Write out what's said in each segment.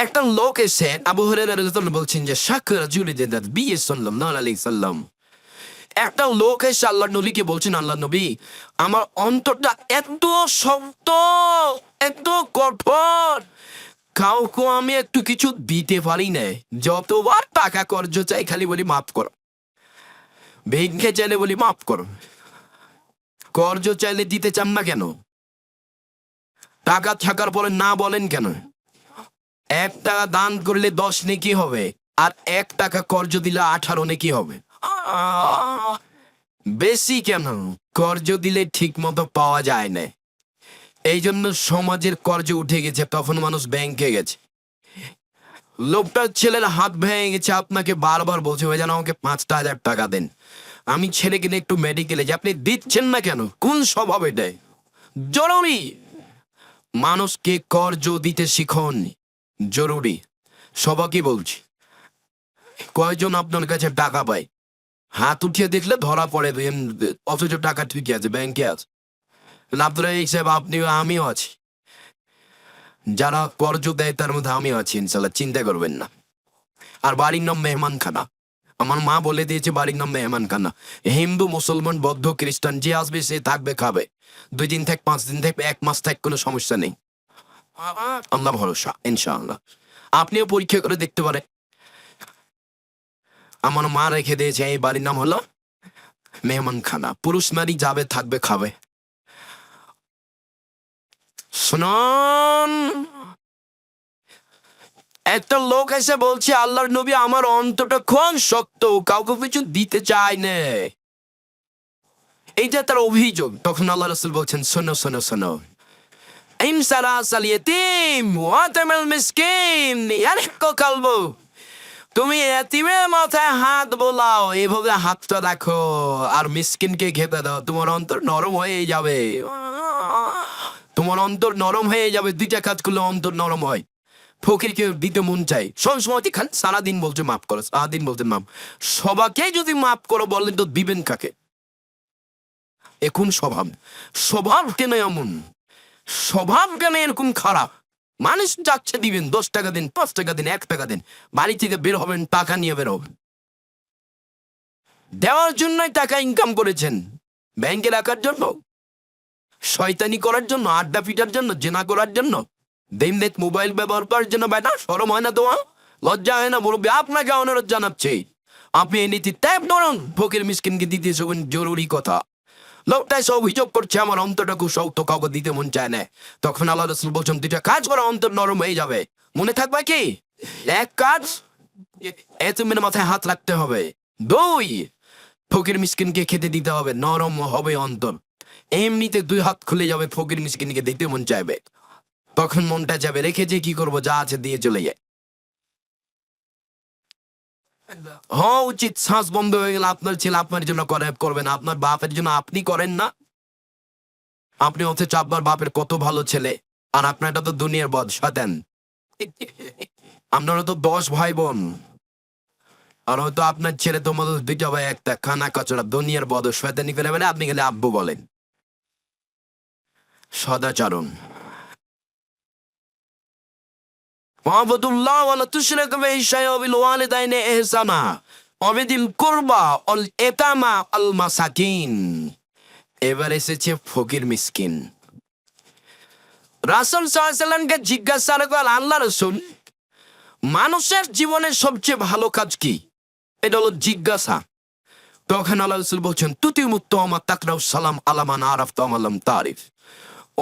একটা লোক এসে আবু হুরায়রা রাদিয়াল্লাহু বলছেন যে শাকরা জুলি দেদাত বিয়ে সাল্লাল্লাহু আলাইহি সাল্লাম, একটা লোক এসে আল্লাহ নবীকে বলছেন, আল্লাহ নবী আমার অন্তরটা এত শক্ত, এত কঠোর, কাউকে আমি একটু কিছু দিতে পারি না। যতবার টাকা কর্জ চাই খালি বলি মাফ করো, ভিক্ষে চাইলে বলি মাফ করো। কর্জ চাইলে দিতে চান না কেন? টাকা থাকার পরে না বলেন কেন? 1 টাকা দান করলে 10 নেকি হবে, আর 1 টাকা কর্জ দিলে 18 নেকি হবে। বেশি কেন? কর্জ দিলে ঠিক মতো পাওয়া যায় না, এই জন্য সমাজের কর্জ উঠে গেছে, তখন মানুষ ব্যাংকে গেছে। লোকটার ছেলের হাত ভেঙে গেছে, আপনাকে বারবার বলছে ভাই যেন আমাকে 5,000 টাকা দেন, আমি ছেলেকে নিয়ে একটু মেডিকেলে যে আপনি দিচ্ছেন না কেন? কোন স্বভাব এটাই? জরুরি মানুষকে কর্জ দিতে শিখন, জরুরি। সবাইকে বলছি, কয়জন আপনার কাছে টাকা পায়? হাত উঠিয়ে দেখলে ধরা পড়ে, অথচ টাকা ঠিকই আছে, ব্যাংকে আছে। আপনারা এই হিসাবে আপনিও আমিও আছি, যারা কর্জ দেয় তার মধ্যে আমিও আছি ইনশাল্লাহ, চিন্তা করবেন না। আর বাড়ির নাম মেহমান খানা, আমার মা বলে দিয়েছে বাড়ির নাম মেহমান খানা। হিন্দু, মুসলমান, বৌদ্ধ, খ্রিস্টান যে আসবে সে থাকবে, খাবে, 2 দিন থাক, 5 দিন থাক, 1 মাস থাক, কোনো সমস্যা নেই। আল্লাহ ভরসা ইনশাআল্লাহ। আপনিও পরীক্ষা করে দেখতে পারে। আমার মা রেখে দিয়েছে এই বাড়ির নাম হলো মেহমান খানা, পুরুষ নারী যাবে, থাকবে, খাবে। শুনুন, একটা লোক এসে বলছে আল্লাহর নবী আমার অন্তরটা খুব শক্ত, কাউকে কিছু দিতে চায় না, এইটা তার অভিযোগ। তখন আল্লাহ রাসূল বলছেন শোনো শোনো শোনো, ইমসারাসাল ইয়াতীম ওয়াতামাল মিসকিন ইয়ারহাকু কলবু, তুমি এতিমের মাথায় হাত বোলাও, এইভাবে হাতটা রাখো আর মিসকিনকে খেতে দাও, তোমার অন্তর নরম হয়ে যাবে। তোমার অন্তর নরম হয়ে যাবে, 2টা কাজ করলে অন্তর নরম হয়। ফকিরকে দিতে মন চাই, সবসময় খান, সারাদিন বলছে মাফ করো, সারাদিন বলতে মাফ। সবাইকে যদি মাফ করো বলেন তো দিবেন কাকে? এখন স্বভাব, স্বভাব কেন এমন? স্বভাব কেন এরকম খারাপ? মানুষ যাচ্ছে দিবেন, 10 টাকা দিন, 5 টাকা দিন, 1 টাকা দিন, বাড়ি থেকে বের হবেন, টাকা নিয়ে বের হবেন। দেওয়ার জন্যই টাকা ইনকাম করেছেন, ব্যাংকে রাখার জন্য, শয়তানি করার জন্য, আড্ডা পিটার জন্য, জেনা করার জন্য, দিন-রাত মোবাইল ব্যবহার করার জন্য? বেটা শরম হয় না তোমার? লজ্জা হয় না? মুরব্বী আপনাকে অনুরোধ জানাচ্ছি, আপনি এই নীতি ত্যাগ করুন। ফকির মিসকিনকে দিতে শুবেন, জরুরি কথা। লোকটা এসে অভিযোগ করছে আমার অন্তরটা খুব শক্ত, কাউকে দিতে মন চায় না। তখন আল্লাহ রাসূল বলছেন 2টা কাজ করো, অন্তর নরম হয়ে যাবে। মনে থাকবে কি? 1 কাজ, এতিমের মাথায় হাত রাখতে হবে। 2, ফকির মিসকিনকে খেতে দিতে হবে, নরম হবে অন্তর। এমনিতে 2 হাত খুলে যাবে, ফকির মিসকিনকে দিতে মন চাইবে। তখন মনটা যাবে, রেখে যে কি করবো, যা আছে দিয়ে চলে যায়। হওয়া উচিত, শ্বাস বন্ধ হয়ে গেলে আপনার ছেলে আপনার জন্য করবে না, আপনার বাপের জন্য আপনি করেন না। আপনি অথচ আপনার বাপের কত ভালো ছেলে, আর আপনারটা তো দুনিয়ার বদ শয়তান। আপনারা তো 10 ভাই বোন, আর হয়তো আপনার ছেলে তোমাদের 2টা ভাই, একটা খানা কচড়া, দুনিয়ার বদ শয়তানি করে বলে আপনি গেলে আব্বু বলেন। সদাচরণ, ওয়াবুদুল্লাহ ওয়ালা তুশরিকু বিহি শাইআন ওয়া বিল ওয়ালিদাইনি ইহসানা ওয়া বিযিল কুরবা ওয়াল ইয়াতামা ওয়াল মাসাকিন। এবার এসেছে ফকির মিসকিন। রাসূল সাল্লাল্লাহু আলাইহি ওয়াসাল্লামকে জিজ্ঞাসা করলেন, আল্লাহ রাসূল মানুষের জীবনের সবচেয়ে ভালো কাজ কি? এটা হলো জিজ্ঞাসা। তখন আল্লাহ রাসূল বলছেন তুতিমুত তাওমা তাকরাউস সালাম আলা মান আরাফতা ওয়া লাম তারিফ।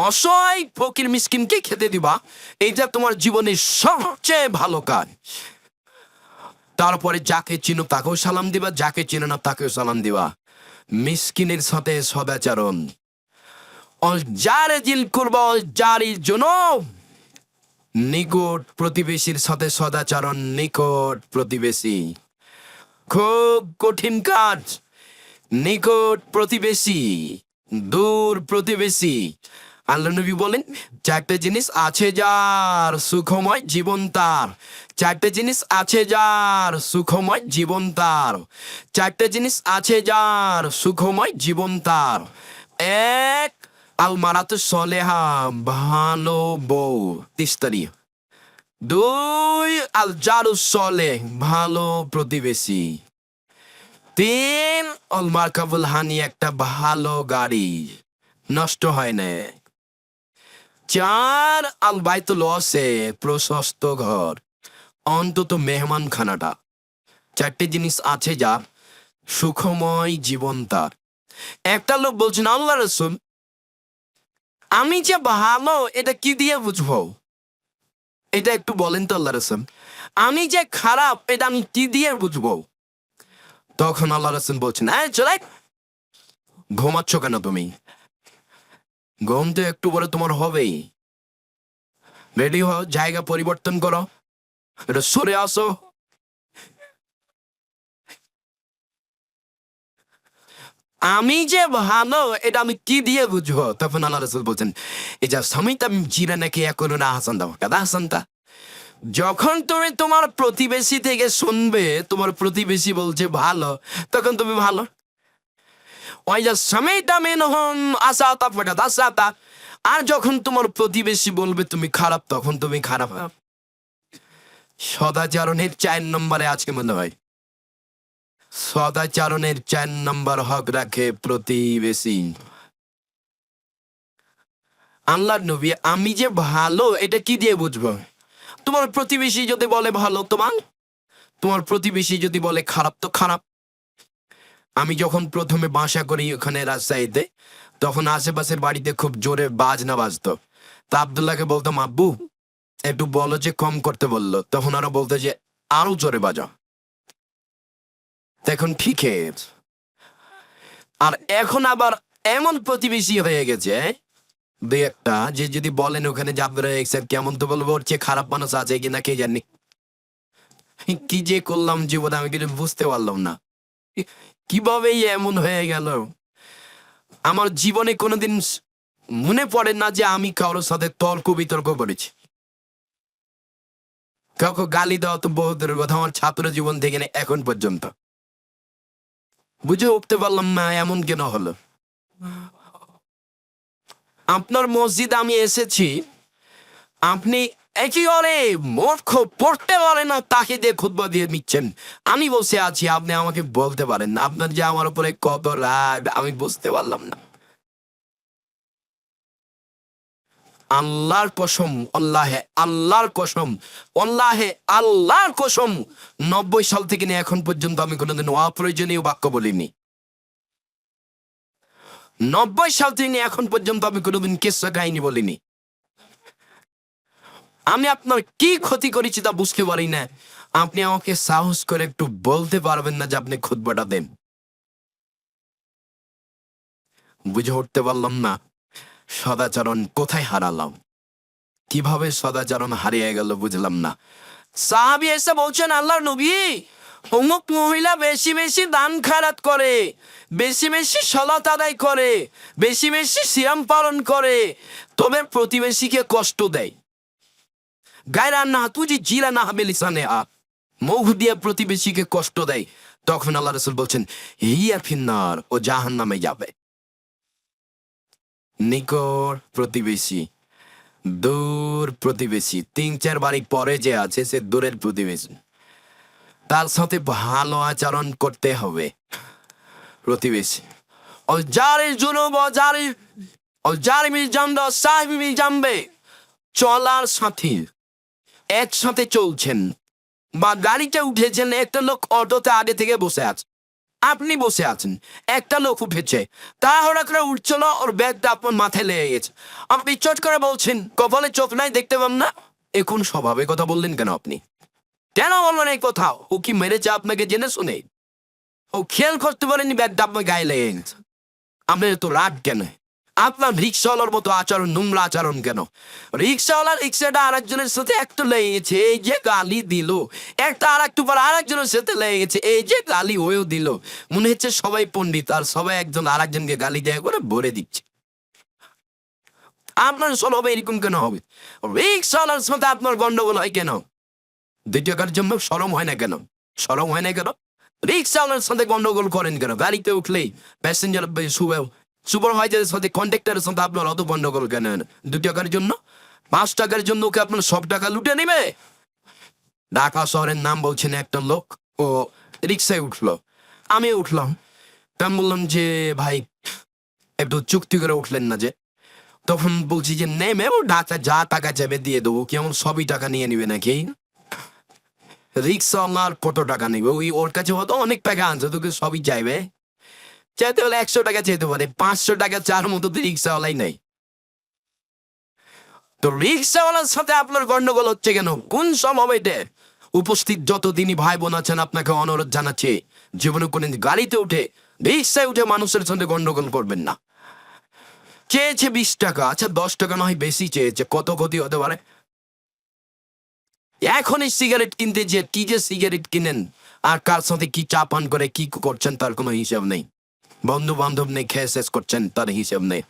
অসহায় ফকির মিসকিনকে খেতে দিবা, এইটা তোমার জীবনের সবচেয়ে ভালো কাজ। তারপরে যাকে চিনো তাকেও সালাম দিবা, যাকে চিনো না তাকেও সালাম দিবা। মিসকিনের সাথে সদাচরণ। জারে জিল কুরবা জারির জন্য, নিকট প্রতিবেশীর সাথে সদাচরণ, নিকট প্রতিবেশী খুব কঠিন কাজ। নিকট প্রতিবেশী, দূর প্রতিবেশী। আল্লাহ নবী বলেন 4টে জিনিস আছে যার সুখময় জীবন তার, 4টে জিনিস আছে যার সুখময় জীবন তার, 4টে জিনিস আছে যার সুখময় জীবন তার। 1, আল মারাতু সলেহা, ভালো বউ, স্ত্রী। 2, আল জারু সলে, ভালো প্রতিবেশী। 3, অল মার্কাবুল হানি, একটা ভালো গাড়ি, নষ্ট হয় না। 4, আল বাইতুল ওয়াসে, প্রশস্ত ঘর, অন্তত মেহমান খানাটা। 4টে জিনিস আছে যা সুখময় জীবন তার। একটা লোক বলছেন, আল্লাহ রাসূল, আমি যে ভালো এটা কি দিয়ে বুঝবো? এটা একটু বলেন তো আল্লাহ রাসূল। আমি যে খারাপ এটা আমি কি দিয়ে বুঝবো? তখন আল্লাহ রাসূল বলছেন, চলে ঘুমাচ্ছ কেন তুমি? ঘুম তো একটু পরে তোমার হবেই। রেডি হও, জায়গা পরিবর্তন করো, এটা সরে আসো। আমি যে ভালো এটা আমি কি দিয়ে বুঝবো? তখন আল্লাহ রাসূল বলছেন, এই যা সমিতা জিরা নাকি এখন না হাসান দাও কাদা হাসানটা। যখন তুমি তোমার প্রতিবেশী থেকে শুনবে তোমার প্রতিবেশী বলছে ভালো, তখন তুমি ভালো। ওই যা সমিতা মেন হন আসাতা ফটা দাসাতা, আর যখন তোমার প্রতিবেশী বলবে তুমি খারাপ, তখন তুমি খারাপ। সদাচরণের 4 নম্বরে আজকে মনে হয় সদাচরণের 4 নম্বর হক রাখে প্রতিবেশী। আল্লাহর নবী, আমি যে ভালো এটা কি দিয়ে বুঝবো? তোমার প্রতিবেশী যদি বলে ভালো তোমার প্রতিবেশী যদি বলে খারাপ তো খারাপ। আমি যখন প্রথমে বাসা করি ওখানে রাজশাহীতে, তখন আশেপাশের বাড়িতে খুব জোরে বাজনা বাজতো। তা আব্দুল্লাহকে বলতাম, আব্বু একটু বলো যে কম করতে বললো, তখন আরো বলতো যে আরো জোরে বাজা। এখন ঠিক আছে। আর এখন আবার এমন প্রতিবেশী হয়ে গেছে দুই একটা যে যদি বলেন ওখানে যাবে কেমন, তো বলবো ওর চেয়ে খারাপ মানুষ আছে কিনা কে জানি। কি যে করলাম জীবনে আমি কিছু বুঝতে পারলাম না, কিভাবে এমন হয়ে গেল। আমার জীবনে কোনোদিন মনে পড়ে না যে আমি কারোর সাথে তর্ক বিতর্ক করেছি। কাউকে গালি দেওয়া তো বহু দূরের কথা, আমার ছাত্র জীবন থেকে এখন পর্যন্ত বুঝে উঠতে পারলাম না এমন কেন হলো। আপনার মসজিদ আমি এসেছি, আপনি একেবারে মূর্খ, পড়তে পারে না তাকে দিয়ে খুতবা দিয়ে নিচ্ছেন। আমি বসে আছি, আপনি আমাকে বলতে পারেন না আপনার যে আমার উপরে কত রাগ, আমি বুঝতে পারলাম না। আল্লাহর কসম, আল্লাহর কসম, আল্লাহর কসম, 90 সাল থেকে নিয়ে এখন পর্যন্ত আমি কোনোদিন অপ্রয়োজনীয় বাক্য বলিনি। 90 সাল থেকে নিয়ে এখন পর্যন্ত আমি কোনোদিন কিসসা কাহিনী বলিনি। আমি আপনার কি ক্ষতি করেছি তা বুঝতে পারি না। আপনি আমাকে সাহস করে একটু বলতে পারবেন না যে আপনি খুতবাটা দেন? বুঝে উঠতে পারলাম না সদাচরণ কোথায় হারালাম, কিভাবে সদাচরণ হারিয়ে গেল বুঝলাম না। সাহাবী এসে বলছেন, আল্লাহর নবী, অমুক মহিলা বেশি বেশি দান খায়রাত করে, বেশি বেশি সালাত আদায় করে, বেশি বেশি সিয়াম পালন করে, তবে প্রতিবেশীকে কষ্ট দেয়। গায়রা না তুজি জিরা না হাবেলিসানে মুখ দিয়ে প্রতিবেশীকে কষ্ট দেয়। তখন আল্লাহ রাসূল বলছেন, হিয়া ফিন্নার, ও জাহান্নামে যাবে। নিকট প্রতিবেশী, দূর প্রতিবেশী, 3-4 বাড়ি পরে যে আছে সে দূরের প্রতিবেশী, তার সাথে ভালো আচরণ করতে হবে। প্রতিবেশী ও জারি জুনুব ও জারি মিল জানবে সাহিবি মিল জানবে, চলার সাথী, একসাথে চলছেন বা গাড়িতে উঠেছেন, একটা লোক অটোতে আগে থেকে বসে আছে, আপনি বসে আছেন, একটা লোক উঠেছে, তাড়াহুড়া করে উঠছিল, ওর ব্যাগটা আপনার মাথায় লেগে গেছে, আপনি চট করে বলছেন কপালে চোখ নাই দেখতে পান না। এখন স্বভাবে কথা বললেন কেন আপনি? কেন বলবেন এই কথা? ও কি মেরেছে আপনাকে জেনে শুনে? ও খেয়াল করতে পারেনি ব্যাগটা আপনার গায়ে লেগে গেছে, আপনার তো রাগ কেন? আপনার রিক্সাওয়ালার মতো আচরণ, নোংরা আচরণ কেন? রিক্সাওয়ালার রিক্সাটা আরেকজনের সাথে একটু লেগে গেছে, এই যে গালি দিল, একটা আর একটু পর আরেকজনের সাথে লেগে গেছে, এই যে গালি হয়েও দিল। মনে হচ্ছে সবাই পণ্ডিত আর সবাই একজন আরেকজনকে গালি দেয়া করে ভরে দিচ্ছে। আপনার স্বভাবে এরকম কেন হবে? রিক্সাওয়ালার সাথে আপনার গন্ডগোল হয় কেন? 2 টাকার জন্য শরম হয় না কেন? শরম হয় না কেন? রিক্সাওয়ালার সাথে গন্ডগোল করেন কেন? গাড়িতে উঠলেই প্যাসেঞ্জার সুপারভাইজারের সাথে, কন্ডাক্টরের সাথে আপনার অত গন্ডগোল কেন? 2 টাকার জন্য, 5 টাকার জন্য ওকে আপনার সব টাকা লুটে নেবে? ঢাকা শহরের নাম বলছেন একটা লোক, ও রিক্সায় উঠলো, আমি উঠলাম। তা আমি বললাম যে ভাই একটু চুক্তি করে উঠলেন না যে? তখন বলছি যে নেমে ও ঢাকা যা টাকা যাবে দিয়ে দেবো, কেমন সবই টাকা নিয়ে নিবে নাকি? রিক্সাওয়ালার কত টাকা নেবে? ওই ওর কাছে হয়তো অনেক টাকা আনছে, তোকে সবই চাইবে। চাইতে হলে 100 টাকা চাইতে পারে, 500 টাকা চার মতো তো রিক্সাওয়ালাই নেই। তো রিক্সাওয়ালার সাথে আপনার গন্ডগোল হচ্ছে কেন? কোন সমবেতে উপস্থিত যতদিনই ভাই বোন আছেন আপনাকে অনুরোধ জানাচ্ছি, জীবনে কোনদিন গাড়িতে উঠে রিক্সায় উঠে মানুষের সাথে গন্ডগোল করবেন না। চেয়েছে 20 টাকা, আচ্ছা 10 টাকা নয় বেশি চেয়েছে, কত ক্ষতি হতে পারে? এখনই সিগারেট কিনতে যে কি যে সিগারেট কিনেন আর কার সাথে কি চা পান করে কি করছেন তার কোনো হিসাব নেই। বন্ধু বান্ধব নেই, খেয়ে শেষ করছেন তার হিসাব নেই।